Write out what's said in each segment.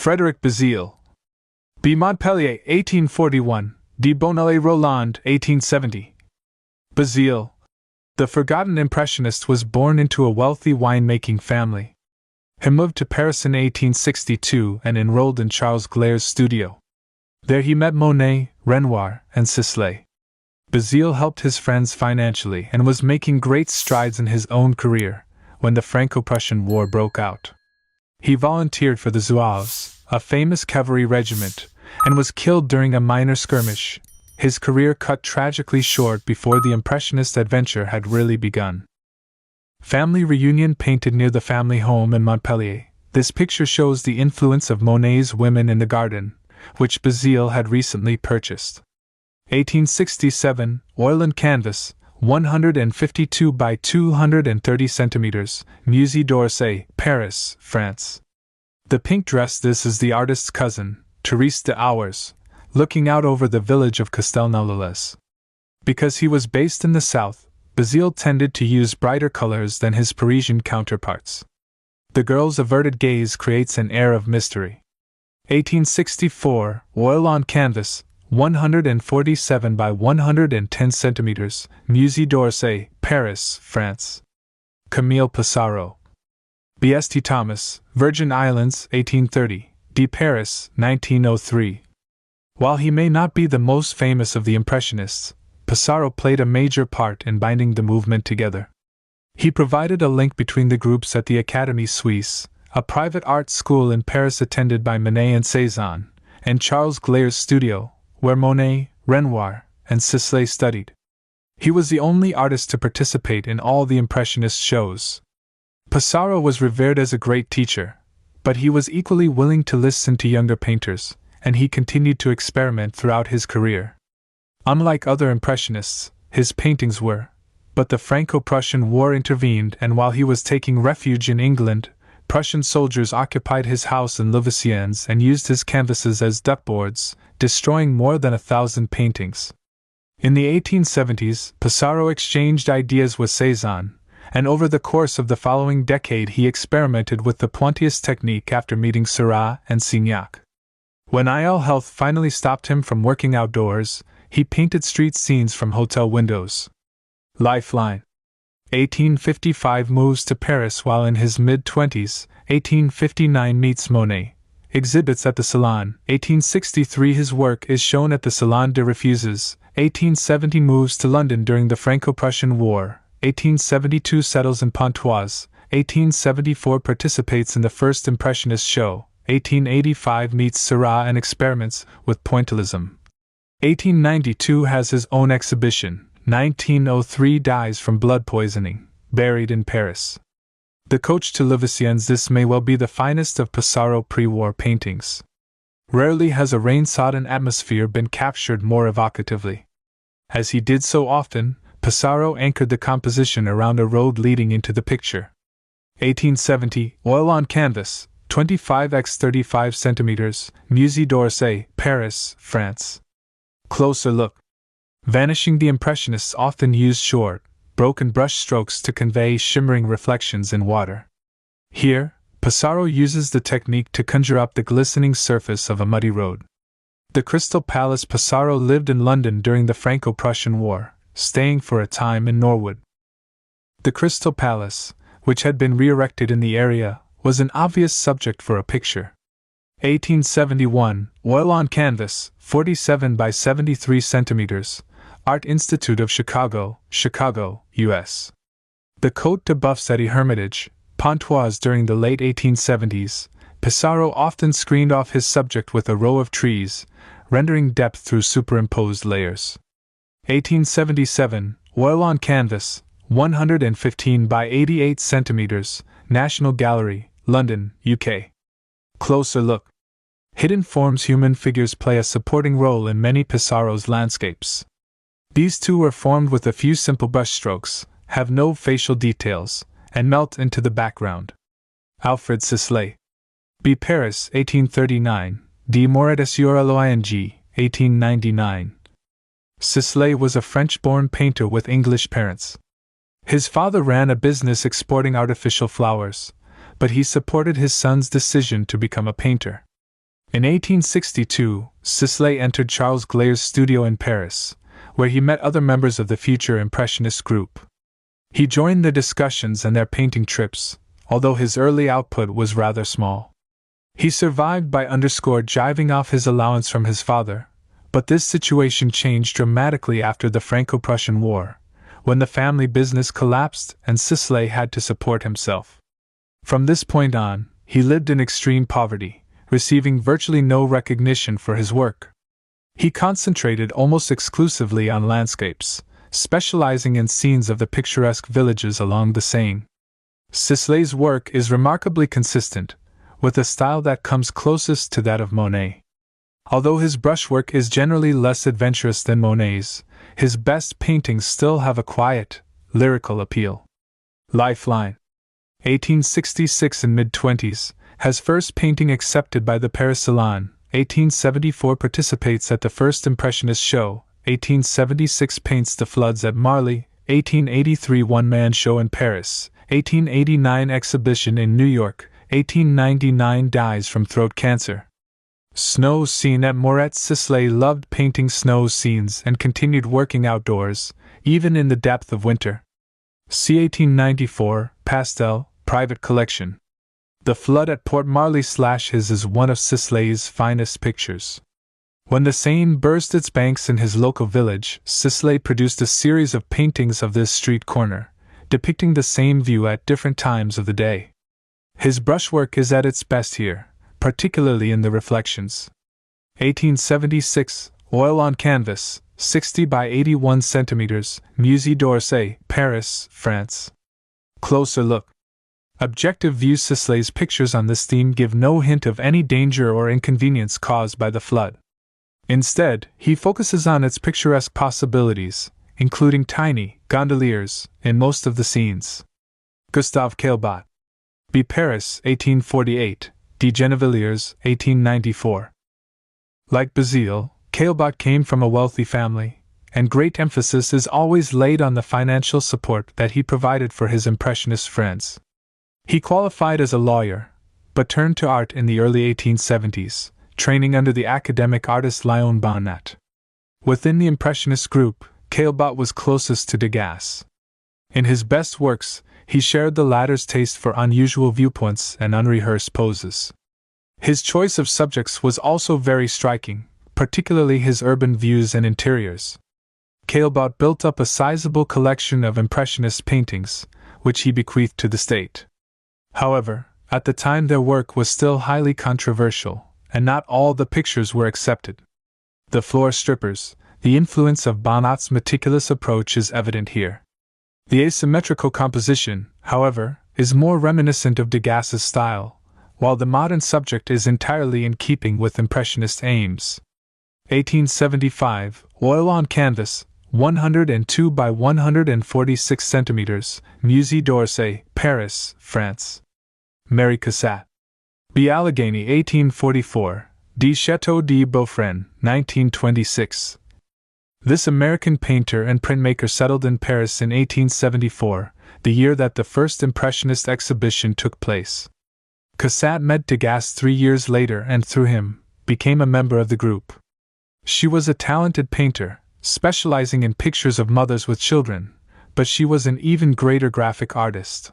Frédéric Bazille. B. Montpellier, 1841, de Bonnet-Roland, 1870. Bazille, the forgotten Impressionist, was born into a wealthy winemaking family. He moved to Paris in 1862 and enrolled in Charles Gleyre's studio. There he met Monet, Renoir, and Sisley. Bazille helped his friends financially and was making great strides in his own career when the Franco-Prussian War broke out. He volunteered for the Zouaves, a famous cavalry regiment, and was killed during a minor skirmish, his career cut tragically short before the Impressionist adventure had really begun. Family reunion painted near the family home in Montpellier. This picture shows the influence of Monet's Women in the Garden, which Bazille had recently purchased. 1867, oil and canvas, 152 by 230 centimeters, Musée d'Orsay, Paris, France. The pink dress. This is the artist's cousin, Therese de Auers, looking out over the village of Castelnau-le-Lez. Because he was based in the south, Bazille tended to use brighter colors than his Parisian counterparts. The girl's averted gaze creates an air of mystery. 1864, oil on canvas, 147 by 110 centimeters, Musée d'Orsay, Paris, France. Camille Pissarro. B.S.T. Thomas, Virgin Islands, 1830, de Paris, 1903. While he may not be the most famous of the Impressionists, Pissarro played a major part in binding the movement together. He provided a link between the groups at the Académie Suisse, a private art school in Paris attended by Manet and Cézanne, and Charles Gleyre's studio, where Monet, Renoir, and Sisley studied. He was the only artist to participate in all the Impressionist shows. Pissarro was revered as a great teacher, but he was equally willing to listen to younger painters, and he continued to experiment throughout his career. Unlike other Impressionists, his paintings were, but the Franco-Prussian War intervened, and while he was taking refuge in England, Prussian soldiers occupied his house in Louveciennes and used his canvases as duckboards, destroying more than 1,000 paintings. In the 1870s, Pissarro exchanged ideas with Cézanne, and over the course of the following decade he experimented with the pointillist technique after meeting Seurat and Signac. When ill health finally stopped him from working outdoors, he painted street scenes from hotel windows. Lifeline. 1855 moves to Paris while in his mid-20s, 1859 meets Monet. Exhibits at the Salon, 1863 his work is shown at the Salon des Refuges, 1870 moves to London during the Franco-Prussian War, 1872 settles in Pontoise, 1874 participates in the first Impressionist show, 1885 meets Seurat and experiments with pointillism. 1892 has his own exhibition, 1903 dies from blood poisoning, buried in Paris. The Coach to Louveciennes. This may well be the finest of Pissarro pre-war paintings. Rarely has a rain-sodden atmosphere been captured more evocatively. As he did so often, Pissarro anchored the composition around a road leading into the picture. 1870, oil on canvas, 25 x 35 centimeters, Musée d'Orsay, Paris, France. Closer look. Vanishing. The Impressionists often used short, broken brush strokes to convey shimmering reflections in water. Here, Pissarro uses the technique to conjure up the glistening surface of a muddy road. The Crystal Palace. Pissarro lived in London during the Franco-Prussian War, staying for a time in Norwood. The Crystal Palace, which had been re-erected in the area, was an obvious subject for a picture. 1871, oil on canvas, 47 by 73 centimeters, Art Institute of Chicago, Chicago, U.S. The Côte de Buffs at Hermitage, Pontoise. During the late 1870s, Pissarro often screened off his subject with a row of trees, rendering depth through superimposed layers. 1877, oil on canvas, 115 by 88 centimeters, National Gallery, London, UK. Closer look. Hidden forms. Human figures play a supporting role in many Pissarro's landscapes. These too are formed with a few simple brushstrokes, have no facial details, and melt into the background. Alfred Sisley. B. Paris, 1839, de Moretti sur Loing, 1899. Sisley was a French-born painter with English parents. His father ran a business exporting artificial flowers, but he supported his son's decision to become a painter. In 1862, Sisley entered Charles Gleyre's studio in Paris, where he met other members of the future Impressionist group. He joined their discussions and their painting trips, although his early output was rather small. He survived by jiving off his allowance from his father, but this situation changed dramatically after the Franco-Prussian War, when the family business collapsed and Sisley had to support himself. From this point on, he lived in extreme poverty, receiving virtually no recognition for his work. He concentrated almost exclusively on landscapes, specializing in scenes of the picturesque villages along the Seine. Sisley's work is remarkably consistent, with a style that comes closest to that of Monet. Although his brushwork is generally less adventurous than Monet's, his best paintings still have a quiet, lyrical appeal. Lifeline. 1866 in mid-20s, has first painting accepted by the Paris Salon. 1874 participates at the first Impressionist show. 1876 paints the floods at Marly. 1883 one-man show in Paris. 1889 exhibition in New York. 1899 dies from throat cancer. Snow scene at Moret. Sisley loved painting snow scenes and continued working outdoors, even in the depth of winter. See 1894, pastel, private collection. The flood at Port Marly/his is one of Sisley's finest pictures. When the Seine burst its banks in his local village, Sisley produced a series of paintings of this street corner, depicting the same view at different times of the day. His brushwork is at its best here, particularly in the reflections. 1876, oil on canvas, 60 by 81 centimeters, Musée d'Orsay, Paris, France. Closer look. Objective view. Sisley's pictures on this theme give no hint of any danger or inconvenience caused by the flood. Instead, he focuses on its picturesque possibilities, including tiny gondoliers in most of the scenes. Gustave Caillebotte. B. Paris, 1848, de Gennevilliers, 1894. Like Bazille, Caillebotte came from a wealthy family, and great emphasis is always laid on the financial support that he provided for his Impressionist friends. He qualified as a lawyer, but turned to art in the early 1870s, training under the academic artist Léon Bonnat. Within the Impressionist group, Caillebotte was closest to Degas. In his best works, he shared the latter's taste for unusual viewpoints and unrehearsed poses. His choice of subjects was also very striking, particularly his urban views and interiors. Caillebotte built up a sizable collection of Impressionist paintings, which he bequeathed to the state. However, at the time their work was still highly controversial, and not all the pictures were accepted. The floor strippers, the influence of Bonnat's meticulous approach is evident here. The asymmetrical composition, however, is more reminiscent of Degas's style, while the modern subject is entirely in keeping with Impressionist aims. 1875, oil on canvas, 102 by 146 centimeters, Musée d'Orsay, Paris, France. Mary Cassatt. B. Allegheny, 1844, de Château de Beaufresne, 1926. This American painter and printmaker settled in Paris in 1874, the year that the first Impressionist exhibition took place. Cassatt met Degas 3 years later and through him, became a member of the group. She was a talented painter, specializing in pictures of mothers with children, but she was an even greater graphic artist.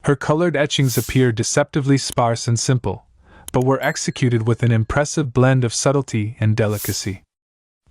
Her colored etchings appear deceptively sparse and simple, but were executed with an impressive blend of subtlety and delicacy.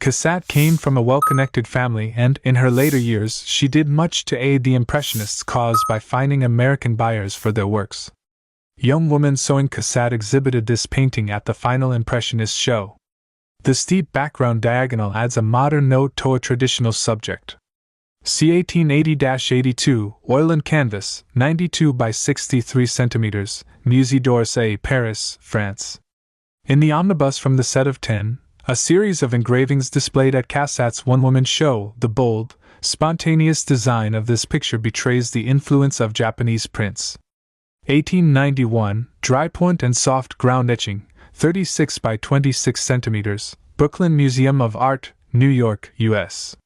Cassatt came from a well-connected family and, in her later years, she did much to aid the Impressionists' cause by finding American buyers for their works. Young woman sewing. Cassatt exhibited this painting at the final Impressionist show. The steep background diagonal adds a modern note to a traditional subject. C. 1880-82, oil and canvas, 92 by 63 centimeters, Musée d'Orsay, Paris, France. In the omnibus from the set of 10, a series of engravings displayed at Cassatt's one-woman show, the bold, spontaneous design of this picture betrays the influence of Japanese prints. 1891, dry point and soft ground etching, 36 by 26 centimeters, Brooklyn Museum of Art, New York, U.S.